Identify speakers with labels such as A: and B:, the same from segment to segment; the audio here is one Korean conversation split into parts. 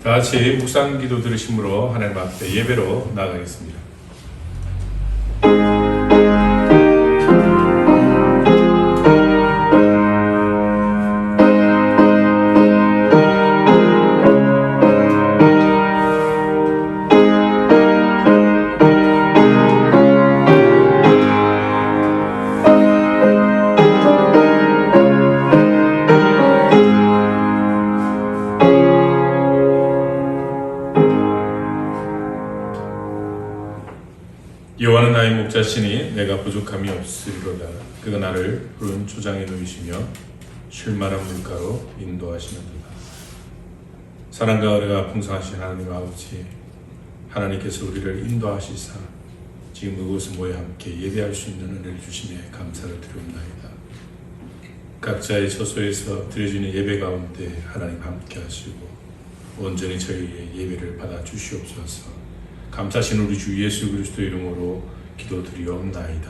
A: 다 같이 묵상 기도 들으심으로 하나님 앞에 예배로 나아가겠습니다. 여호와는 나의 목자시니 내가 부족함이 없으리로다. 그가 나를 푸른 초장에 누이시며 쉴 만한 물가로 인도하시느니라. 사랑과 은혜가 풍성하신 하나님 아버지, 하나님께서 우리를 인도하시사 지금 이곳에 모여 함께 예배할 수 있는 은혜를 주심에 감사를 드리옵나이다. 각자의 처소에서 드려지는 예배 가운데 하나님 함께 하시고 온전히 저희의 예배를 받아 주시옵소서. 감사하신 우리 주 예수 그리스도 이름으로 기도드리옵나이다.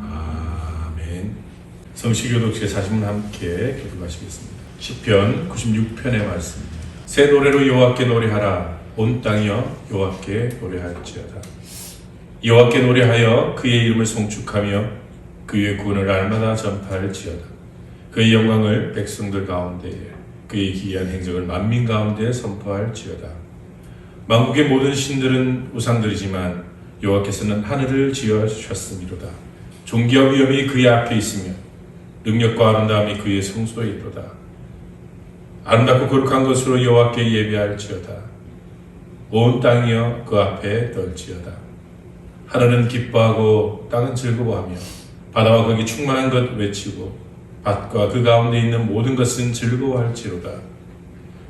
A: 아멘. 성시교독 제40문 함께 기도하시겠습니다. 시편 96편의 말씀입니다. 새 노래로 여호와께 노래하라. 온 땅이여 여호와께 노래할지어다. 여호와께 노래하여 그의 이름을 송축하며 그의 구원을 날마다 전파할지어다. 그의 영광을 백성들 가운데에 그의 기이한 행적을 만민 가운데 선포할지어다. 만국의 모든 신들은 우상들이지만 여호와께서는 하늘을 지어주셨음이로다. 존귀와 위엄이 그의 앞에 있으며 능력과 아름다움이 그의 성소에 있도다. 아름답고 거룩한 것으로 여호와께 예배할지어다. 온 땅이여 그 앞에 떨지어다. 하늘은 기뻐하고 땅은 즐거워하며 바다와 거기 충만한 것 외치고 밭과 그 가운데 있는 모든 것은 즐거워할지로다.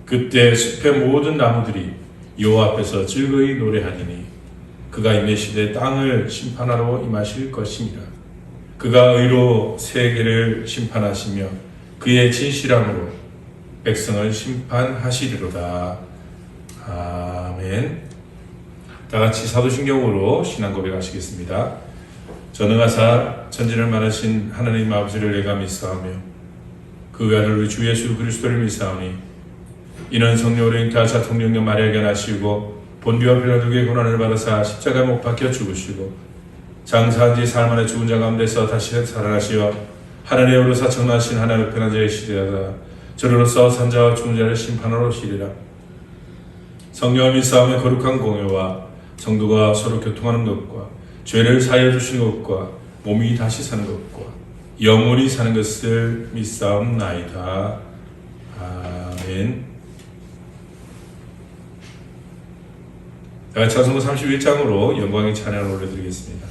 A: 그때 숲의 모든 나무들이 여호와 앞에서 즐거이 노래하리니 그가 임하시되 땅을 심판하러 임하실 것이니라. 그가 의로 세계를 심판하시며 그의 진실함으로 백성을 심판하시리로다. 아멘. 다 같이 사도신경으로 신앙 고백하시겠습니다. 전능하사 천지를 만하신 하나님 아버지를 내가 믿사오며 그 아들 우리 주 예수 그리스도를 믿사오니 이는 성령으로 잉태하사 통령녀 마리아에게 나시고 본디오 빌라도에게 고난을 받으사 십자가에 못 박혀 죽으시고 장사한 지 사흘 만에 죽은 자 가운데서 다시 살아나시어 하늘에 오르사 청나신 하나님 편한 자의 시대하다 저로서 산자와 죽은 자를 심판하러 오시리라. 성령을 믿사오며 거룩한 공회와 성도가 서로 교통하는 것과 죄를 사하여 주시는 것과 몸이 다시 사는 것과 영원히 사는 것을 믿사옵나이다. 아멘. 찬송가 31장으로 영광의 찬양을 올려드리겠습니다.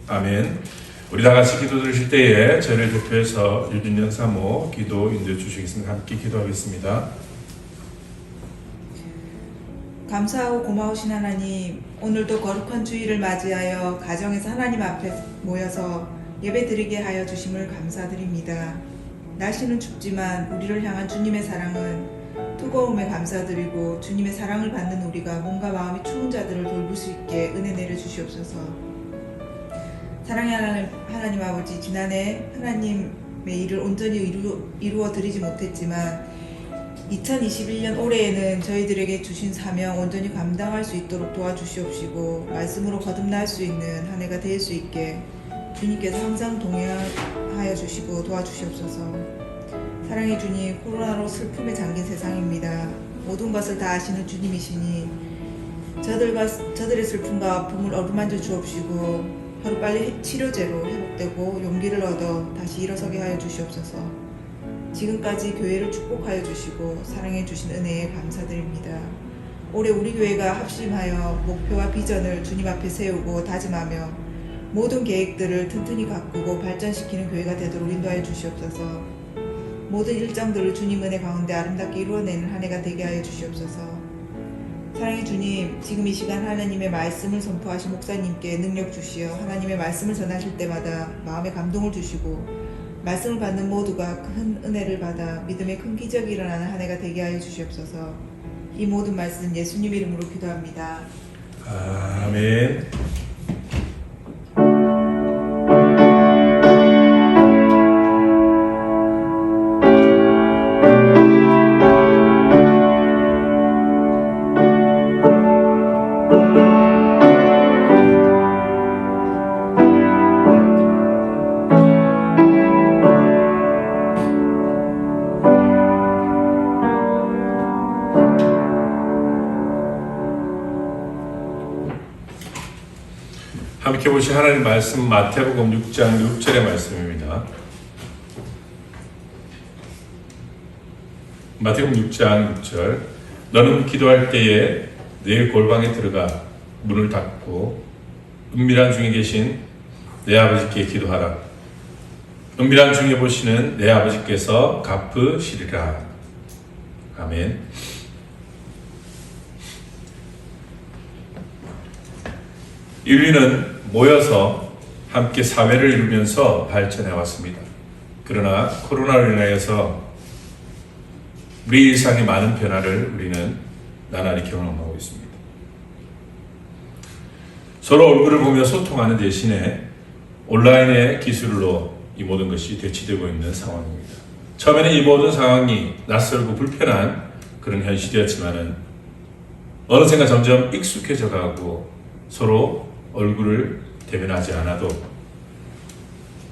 A: 아멘. 우리 다 같이 기도 드리실 때에 저희를 대표해서 유진영 사모 기도 인도해 주시겠습니다. 함께 기도하겠습니다.
B: 감사하고 고마우신 하나님, 오늘도 거룩한 주일을 맞이하여 가정에서 하나님 앞에 모여서 예배드리게 하여 주심을 감사드립니다. 날씨는 춥지만 우리를 향한 주님의 사랑은 뜨거움에 감사드리고 주님의 사랑을 받는 우리가 몸과 마음이 추운 자들을 돌볼 수 있게 은혜 내려주시옵소서. 사랑의 하나님 아버지, 지난해 하나님의 일을 온전히 이루어 드리지 못했지만 2021년 올해에는 저희들에게 주신 사명 온전히 감당할 수 있도록 도와주시옵시고 말씀으로 거듭날 수 있는 한 해가 될 수 있게 주님께서 항상 동행하여 주시고 도와주시옵소서. 사랑의 주님, 코로나로 슬픔에 잠긴 세상입니다. 모든 것을 다 아시는 주님이시니 저들의 슬픔과 아픔을 어루만져 주옵시고 하루빨리 치료제로 회복되고 용기를 얻어 다시 일어서게 하여 주시옵소서. 지금까지 교회를 축복하여 주시고 사랑해 주신 은혜에 감사드립니다. 올해 우리 교회가 합심하여 목표와 비전을 주님 앞에 세우고 다짐하며 모든 계획들을 튼튼히 가꾸고 발전시키는 교회가 되도록 인도하여 주시옵소서. 모든 일정들을 주님 은혜 가운데 아름답게 이루어내는 한 해가 되게 하여 주시옵소서. 사랑의 주님, 지금 이 시간 하나님의 말씀을 선포하신 목사님께 능력 주시어 하나님의 말씀을 전하실 때마다 마음에 감동을 주시고 말씀을 받는 모두가 큰 은혜를 받아 믿음의 큰 기적이 일어나는 한 해가 되게 하여 주시옵소서. 이 모든 말씀 예수님 이름으로 기도합니다.
A: 아멘. 함께 보신 하나님 말씀 마태복음 6장 6절의 말씀입니다. 마태복음 6장 6절. 너는 기도할 때에 내 골방에 들어가 문을 닫고 은밀한 중에 계신 내 아버지께 기도하라. 은밀한 중에 보시는 내 아버지께서 갚으시리라. 아멘. 인류는 모여서 함께 사회를 이루면서 발전해 왔습니다. 그러나 코로나로 인하여서 우리 일상의 많은 변화를 우리는 나날이 경험하고 있습니다. 서로 얼굴을 보며 소통하는 대신에 온라인의 기술로 이 모든 것이 대치되고 있는 상황입니다. 처음에는 이 모든 상황이 낯설고 불편한 그런 현실이었지만은 어느샌가 점점 익숙해져 가고 서로 얼굴을 대면하지 않아도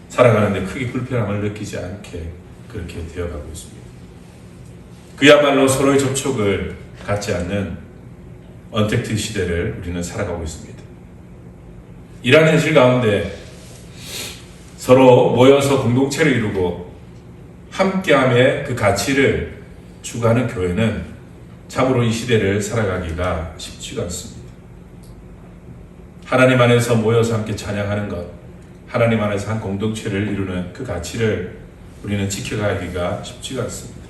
A: 살아가는데 크게 불편함을 느끼지 않게 그렇게 되어가고 있습니다. 그야말로 서로의 접촉을 갖지 않는 언택트 시대를 우리는 살아가고 있습니다. 이러한 현실 가운데 서로 모여서 공동체를 이루고 함께함의 그 가치를 추구하는 교회는 참으로 이 시대를 살아가기가 쉽지가 않습니다. 하나님 안에서 모여서 함께 찬양하는 것, 하나님 안에서 한 공동체를 이루는 그 가치를 우리는 지켜가기가 쉽지가 않습니다.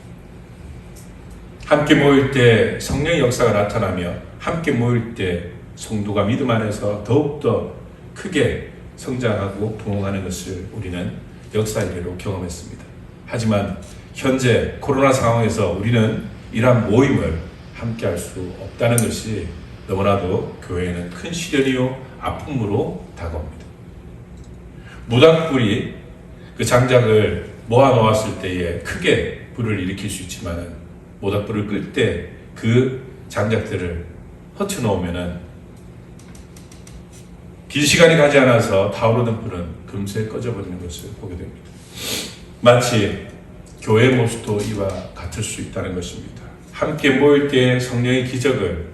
A: 함께 모일 때 성령의 역사가 나타나며 함께 모일 때 성도가 믿음 안에서 더욱더 크게 성장하고 부흥하는 것을 우리는 역사 이래로 경험했습니다. 하지만 현재 코로나 상황에서 우리는 이러한 모임을 함께 할 수 없다는 것이 너무나도 교회에는 큰 시련이요 아픔으로 다가옵니다. 모닥불이 그 장작을 모아 놓았을 때에 크게 불을 일으킬 수 있지만 모닥불을 끌 때 그 장작들을 허쳐 놓으면은 긴 시간이 가지 않아서 타오르는 불은 금세 꺼져버리는 것을 보게 됩니다. 마치 교회의 모습도 이와 같을 수 있다는 것입니다. 함께 모일 때 성령의 기적을,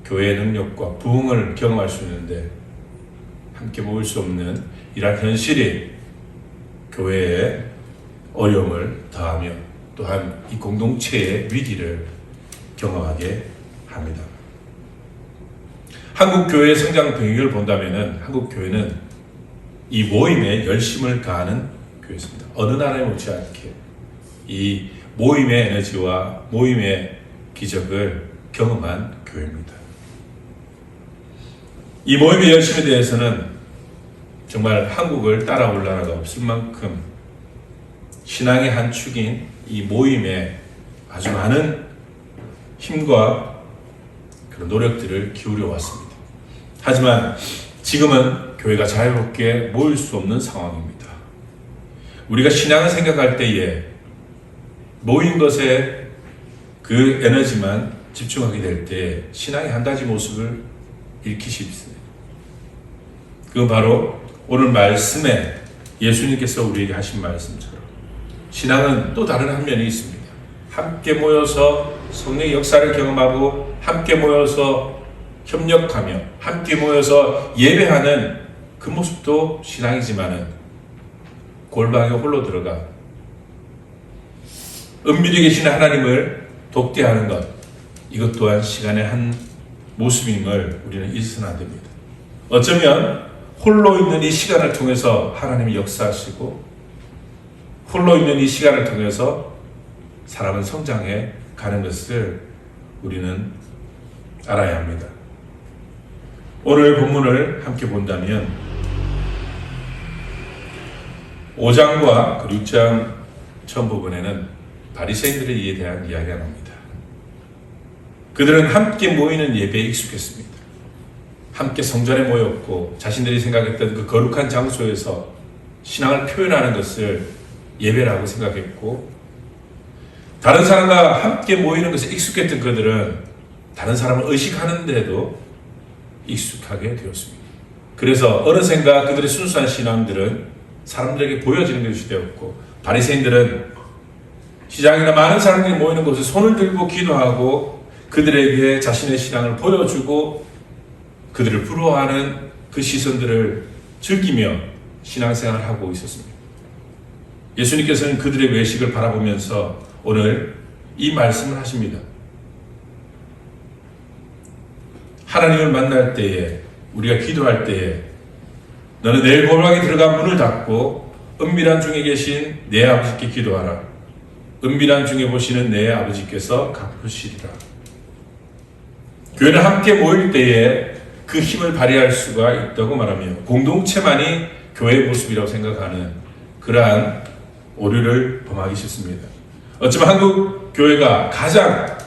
A: 교회의 능력과 부흥을 경험할 수 있는데 함께 모일 수 없는 이러한 현실이 교회의 어려움을 더하며 또한 이 공동체의 위기를 경험하게 합니다. 한국 교회의 성장 동력을 본다면은 한국 교회는 이 모임에 열심을 가하는 교회입니다. 어느 나라에 못지않게 이 모임의 에너지와 모임의 기적을 경험한 교회입니다. 이 모임의 열심에 대해서는 정말 한국을 따라올 나라가 없을 만큼 신앙의 한 축인 이 모임에 아주 많은 힘과 그런 노력들을 기울여 왔습니다. 하지만 지금은 교회가 자유롭게 모일 수 없는 상황입니다. 우리가 신앙을 생각할 때에 모인 것에 그 에너지만 집중하게 될 때 신앙의 한 가지 모습을 잃기 쉽습니다. 그건 바로 오늘 말씀에 예수님께서 우리에게 하신 말씀처럼 신앙은 또 다른 한 면이 있습니다. 함께 모여서 성령의 역사를 경험하고 함께 모여서 협력하며 함께 모여서 예배하는 그 모습도 신앙이지만은 골방에 홀로 들어가 은밀히 계시는 하나님을 독대하는 것, 이것 또한 시간의 한 모습임을 우리는 잊어서는 안 됩니다. 어쩌면 홀로 있는 이 시간을 통해서 하나님이 역사하시고 홀로 있는 이 시간을 통해서 사람은 성장해 가는 것을 우리는 알아야 합니다. 오늘 본문을 함께 본다면 5장과 그 6장 처음 부분에는 바리새인들의 이에 대한 이야기가 나옵니다. 그들은 함께 모이는 예배에 익숙했습니다. 함께 성전에 모였고 자신들이 생각했던 그 거룩한 장소에서 신앙을 표현하는 것을 예배라고 생각했고, 다른 사람과 함께 모이는 것에 익숙했던 그들은 다른 사람을 의식하는데도 익숙하게 되었습니다. 그래서 어느샌가 그들의 순수한 신앙들은 사람들에게 보여지는 것이 되었고, 바리새인들은 시장이나 많은 사람들이 모이는 곳에 손을 들고 기도하고 그들에게 자신의 신앙을 보여주고 그들을 부러워하는 그 시선들을 즐기며 신앙생활을 하고 있었습니다. 예수님께서는 그들의 외식을 바라보면서 오늘 이 말씀을 하십니다. 하나님을 만날 때에, 우리가 기도할 때에 너는 내일 골방에 들어가 문을 닫고 은밀한 중에 계신 내 아버지께 기도하라. 은밀한 중에 보시는 내 아버지께서 갚으시리라. 교회는 함께 모일 때에 그 힘을 발휘할 수가 있다고 말하며 공동체만이 교회의 모습이라고 생각하는 그러한 오류를 범하기 싫습니다. 어쩌면 한국 교회가 가장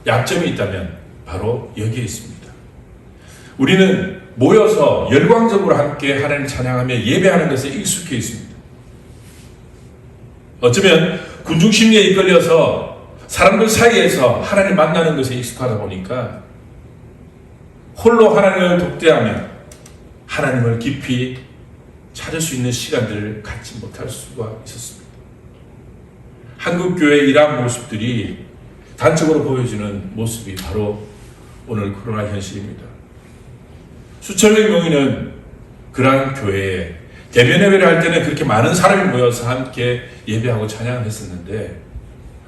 A: 약점이 있다면 바로 여기에 있습니다. 우리는 모여서 열광적으로 함께 하나님을 찬양하며 예배하는 것에 익숙해 있습니다. 어쩌면 군중 심리에 이끌려서 사람들 사이에서 하나님 만나는 것에 익숙하다 보니까 홀로 하나님을 독대하며 하나님을 깊이 찾을 수 있는 시간들을 갖지 못할 수가 있었습니다. 한국 교회의 이러한 모습들이 단적으로 보여주는 모습이 바로 오늘 코로나 현실입니다. 수천명 모이는 그러한 교회에 대면 예배를 할 때는 그렇게 많은 사람이 모여서 함께 예배하고 찬양을 했었는데,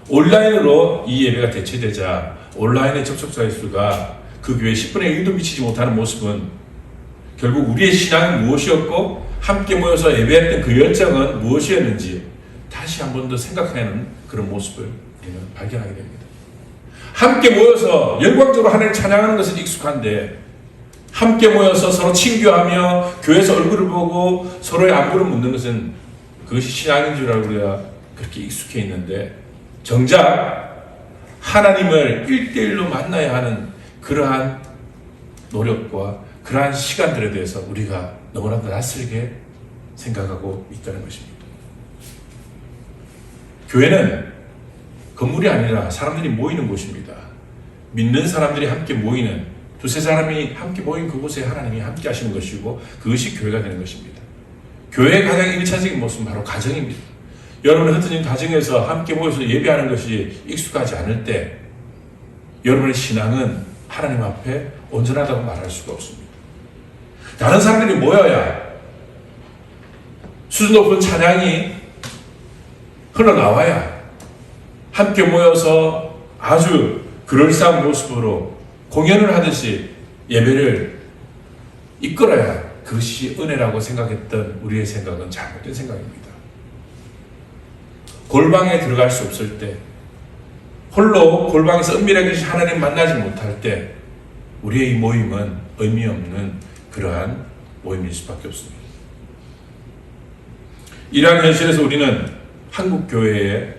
A: 온라인으로 이 예배가 대체되자 온라인의 접촉자의 수가 그 교회 10분의 1도 미치지 못하는 모습은 결국 우리의 신앙이 무엇이었고 함께 모여서 예배했던 그 열정은 무엇이었는지 다시 한 번 더 생각하는 그런 모습을 우리는 발견하게 됩니다. 함께 모여서 열광적으로 하나님을 찬양하는 것은 익숙한데, 함께 모여서 서로 친교하며 교회에서 얼굴을 보고 서로의 안부를 묻는 것은 그것이 신앙인 줄 알고 우리가 그렇게 익숙해 있는데, 정작 하나님을 1대1로 만나야 하는 그러한 노력과 그러한 시간들에 대해서 우리가 너무나도 낯설게 생각하고 있다는 것입니다. 교회는 건물이 아니라 사람들이 모이는 곳입니다. 믿는 사람들이 함께 모이는, 두세 사람이 함께 모인 그곳에 하나님이 함께 하시는 것이고 그것이 교회가 되는 것입니다. 교회의 가장 일차적인 모습은 바로 가정입니다. 여러분의 흩어진 가정에서 함께 모여서 예배하는 것이 익숙하지 않을 때 여러분의 신앙은 하나님 앞에 온전하다고 말할 수가 없습니다. 다른 사람들이 모여야 수준 높은 찬양이 흘러나와야 함께 모여서 아주 그럴싸한 모습으로 공연을 하듯이 예배를 이끌어야 그것이 은혜라고 생각했던 우리의 생각은 잘못된 생각입니다. 골방에 들어갈 수 없을 때, 홀로 골방에서 은밀하게 하나님 만나지 못할 때 우리의 이 모임은 의미 없는 그러한 모임일 수밖에 없습니다. 이러한 현실에서 우리는 한국 교회의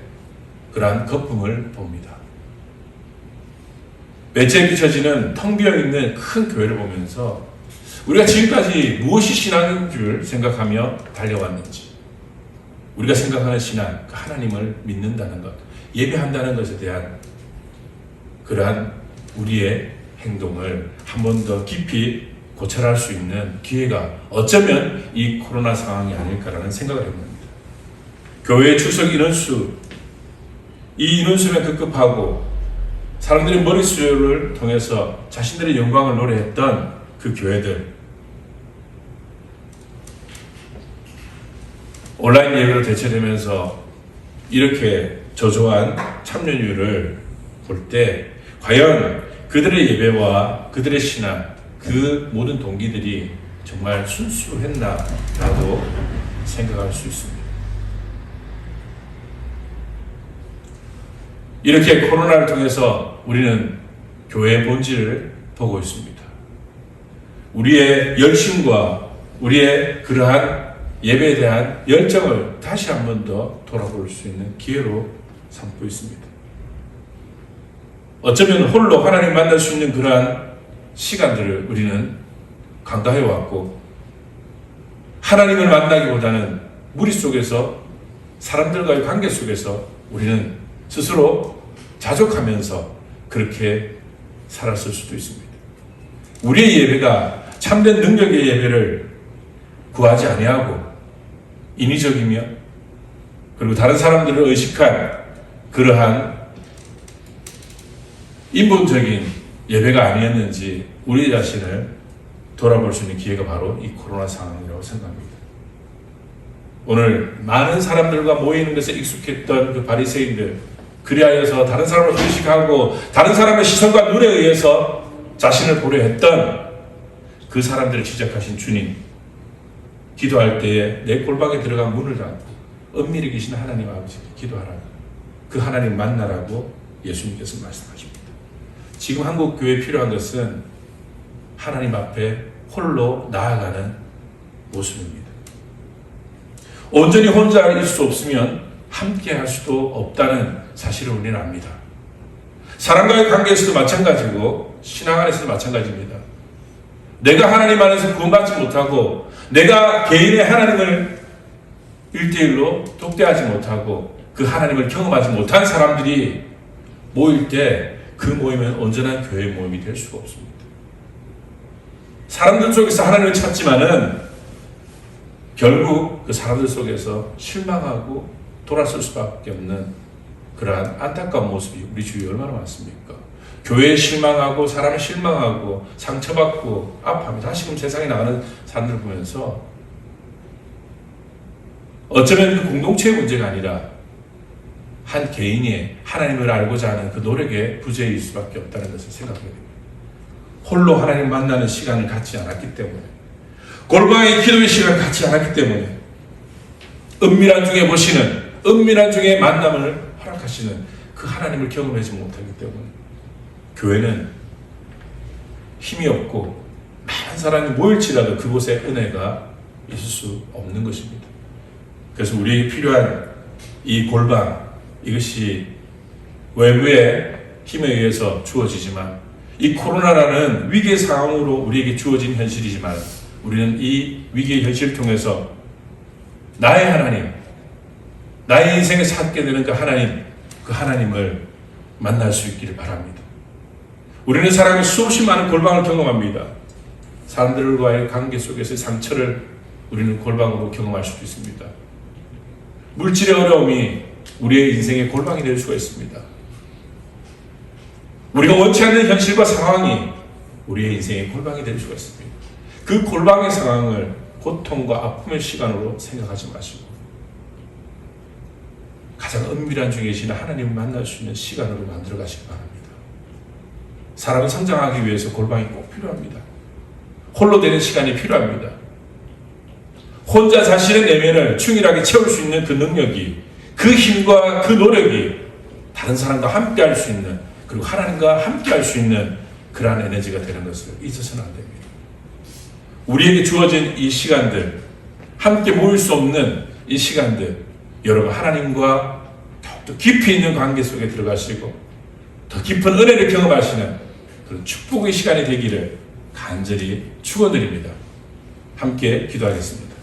A: 그러한 거품을 봅니다. 매체에 비춰지는 텅 비어 있는 큰 교회를 보면서 우리가 지금까지 무엇이 신앙인 줄 생각하며 달려왔는지, 우리가 생각하는 신앙, 그 하나님을 믿는다는 것, 예배한다는 것에 대한 그러한 우리의 행동을 한 번 더 깊이 고찰할 수 있는 기회가 어쩌면 이 코로나 상황이 아닐까라는 생각을 해봅니다. 교회 출석 인원수, 이 인원수면 급급하고 사람들의 머릿수를 통해서 자신들의 영광을 노래했던 그 교회들, 온라인 예배로 대체되면서 이렇게 저조한 참여율을 볼 때 과연 그들의 예배와 그들의 신앙, 그 모든 동기들이 정말 순수했나라고 생각할 수 있습니다. 이렇게 코로나를 통해서 우리는 교회의 본질을 보고 있습니다. 우리의 열심과 우리의 그러한 예배에 대한 열정을 다시 한 번 더 돌아볼 수 있는 기회로 삼고 있습니다. 어쩌면 홀로 하나님 만날 수 있는 그러한 시간들을 우리는 간과해 왔고, 하나님을 만나기보다는 무리 속에서 사람들과의 관계 속에서 우리는 스스로 자족하면서 그렇게 살았을 수도 있습니다. 우리의 예배가 참된 능력의 예배를 구하지 아니하고 인위적이며 그리고 다른 사람들을 의식한 그러한 인본적인 예배가 아니었는지 우리 자신을 돌아볼 수 있는 기회가 바로 이 코로나 상황이라고 생각합니다. 오늘 많은 사람들과 모이는 것에 익숙했던 그 바리새인들, 그리하여서 다른 사람을 의식하고 다른 사람의 시선과 눈에 의해서 자신을 보려 했던 그 사람들을 지적하신 주님, 기도할 때에 내 골방에 들어간 문을 닫고 은밀히 계신 하나님 아버지께 기도하라고, 그 하나님 만나라고 예수님께서 말씀하십니다. 지금 한국 교회에 필요한 것은 하나님 앞에 홀로 나아가는 모습입니다. 온전히 혼자일 수 없으면 함께 할 수도 없다는 사실을 우리는 압니다. 사람과의 관계에서도 마찬가지고 신앙 안에서도 마찬가지입니다. 내가 하나님 안에서 구원받지 못하고 내가 개인의 하나님을 1대1로 독대하지 못하고 그 하나님을 경험하지 못한 사람들이 모일 때 그 모임은 온전한 교회의 모임이 될 수가 없습니다. 사람들 속에서 하나님을 찾지만은 결국 그 사람들 속에서 실망하고 돌아설 수밖에 없는 그러한 안타까운 모습이 우리 주위에 얼마나 많습니까? 교회에 실망하고 사람을 실망하고 상처받고 아파하며 다시금 세상에 나가는 사람들을 보면서 어쩌면 그 공동체의 문제가 아니라 한 개인이 하나님을 알고자 하는 그 노력의 부재일 수밖에 없다는 것을 생각하게 됩니다. 홀로 하나님 만나는 시간을 갖지 않았기 때문에, 골방의 기도의 시간을 갖지 않았기 때문에, 은밀한 중에 보시는, 은밀한 중에 만남을 허락하시는 그 하나님을 경험하지 못하기 때문에 교회는 힘이 없고 많은 사람이 모일지라도 그곳에 은혜가 있을 수 없는 것입니다. 그래서 우리에게 필요한 이 골방, 이것이 외부의 힘에 의해서 주어지지만 이 코로나라는 위기의 상황으로 우리에게 주어진 현실이지만 우리는 이 위기의 현실을 통해서 나의 하나님, 나의 인생에 찾게 되는 그 하나님을 만날 수 있기를 바랍니다. 우리는 사람의 수없이 많은 골방을 경험합니다. 사람들과의 관계 속에서의 상처를 우리는 골방으로 경험할 수도 있습니다. 물질의 어려움이 우리의 인생의 골방이 될 수가 있습니다. 우리가 원치 않는 현실과 상황이 우리의 인생의 골방이 될 수가 있습니다. 그 골방의 상황을 고통과 아픔의 시간으로 생각하지 마시고 가장 은밀한 중에 계신 하나님을 만날 수 있는 시간으로 만들어 가시기 바랍니다. 사람이 성장하기 위해서 골방이 꼭 필요합니다. 홀로 되는 시간이 필요합니다. 혼자 자신의 내면을 충실하게 채울 수 있는 그 능력이, 그 힘과 그 노력이 다른 사람과 함께 할 수 있는, 그리고 하나님과 함께 할 수 있는 그러한 에너지가 되는 것을 잊어서는 안 됩니다. 우리에게 주어진 이 시간들, 함께 모일 수 없는 이 시간들, 여러분 하나님과 더욱더 깊이 있는 관계 속에 들어가시고 더 깊은 은혜를 경험하시는 그런 축복의 시간이 되기를 간절히 축원드립니다. 함께 기도하겠습니다.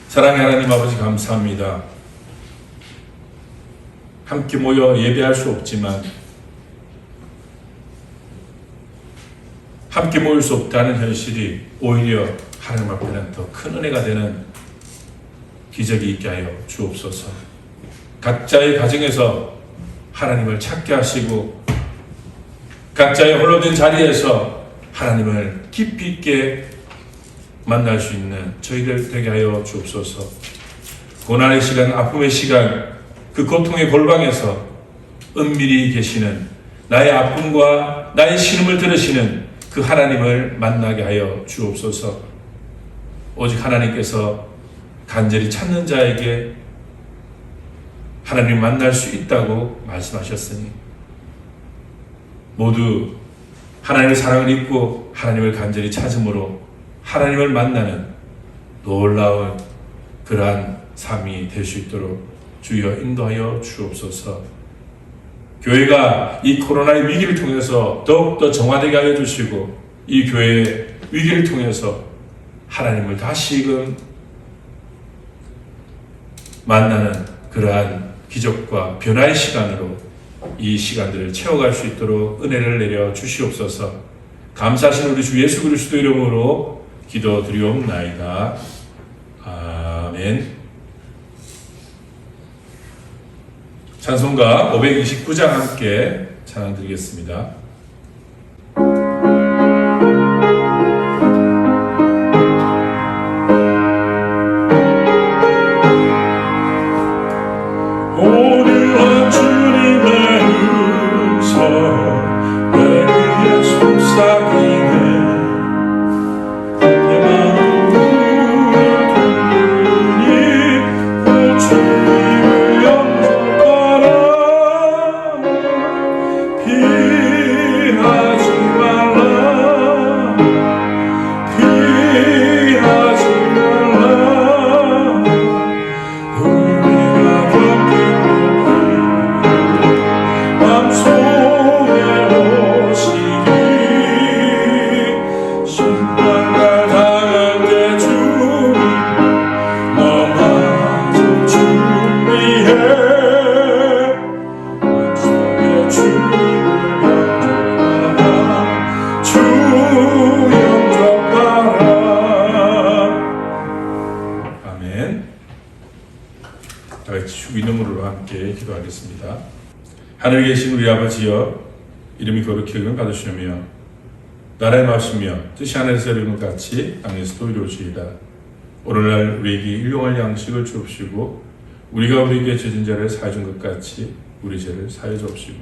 A: 사랑의 하나님 아버지, 감사합니다. 함께 모여 예배할 수 없지만 함께 모일 수 없다는 현실이 오히려 하나님 앞에는 더 큰 은혜가 되는 기적이 있게 하여 주옵소서. 각자의 가정에서 하나님을 찾게 하시고 각자의 홀로 된 자리에서 하나님을 깊이 있게 만날 수 있는 저희들 되게 하여 주옵소서. 고난의 시간, 아픔의 시간, 그 고통의 골방에서 은밀히 계시는 나의 아픔과 나의 신음을 들으시는 그 하나님을 만나게 하여 주옵소서. 오직 하나님께서 간절히 찾는 자에게 하나님을 만날 수 있다고 말씀하셨으니 모두 하나님의 사랑을 입고 하나님을 간절히 찾음으로 하나님을 만나는 놀라운 그러한 삶이 될 수 있도록 주여 인도하여 주옵소서. 교회가 이 코로나의 위기를 통해서 더욱더 정화되게 하여 주시고 이 교회의 위기를 통해서 하나님을 다시금 만나는 그러한 기적과 변화의 시간으로 이 시간들을 채워갈 수 있도록 은혜를 내려 주시옵소서. 감사하신 우리 주 예수 그리스도 이름으로 기도드리옵나이다. 아멘. 찬송가 529장 함께 찬양 드리겠습니다. 오늘은 주님의 음성 내 귀에 속삭이네. 내 마음 울리니 오 주님을 영접하라. 피하지 말라. 피하지 말라. 우리가 겪은 맘속에 오시기 심판날 당할 때 주님 너마저 준비해. 맘속에 주님을 영접하라. 주 영접하라. 아멘. 다같이 주 이름으로 함께 기도하겠습니다. 하늘에 계신 우리 아버지여, 이름이 거룩히 여김을 받으시며 나라의 마시며 뜻이 하늘에서 이루는 것 같이 땅에서도 이루어지이다. 오늘날 우리에게 일용할 양식을 주옵시고 우리가 우리에게 죄진 자를 사해 준 것 같이 우리 죄를 사해 주옵시고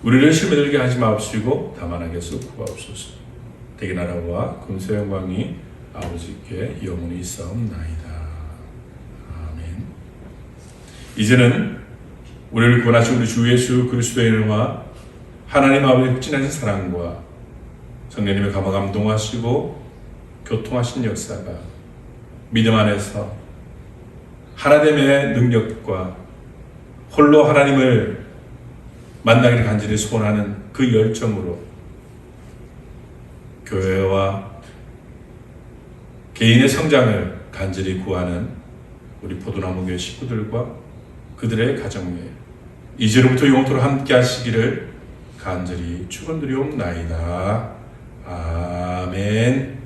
A: 우리를 시험에 들게 하지 마옵시고 다만 악에서 구하옵소서. 대개 나라와 권세 영광이 아버지께 영원히 있사옵나이다. 아멘. 이제는 우리를 구원하신 우리 주 예수 그리스도의 은혜와 하나님 아버지의 극진하신 사랑과 성령님의 감동하시고 교통하신 역사가 믿음 안에서 하나됨의 능력과 홀로 하나님을 만나기를 간절히 소원하는 그 열정으로 교회와 개인의 성장을 간절히 구하는 우리 포도나무교회 식구들과 그들의 가정에 이제로부터 영원토록 함께 하시기를 간절히 축원드리옵나이다. 아멘.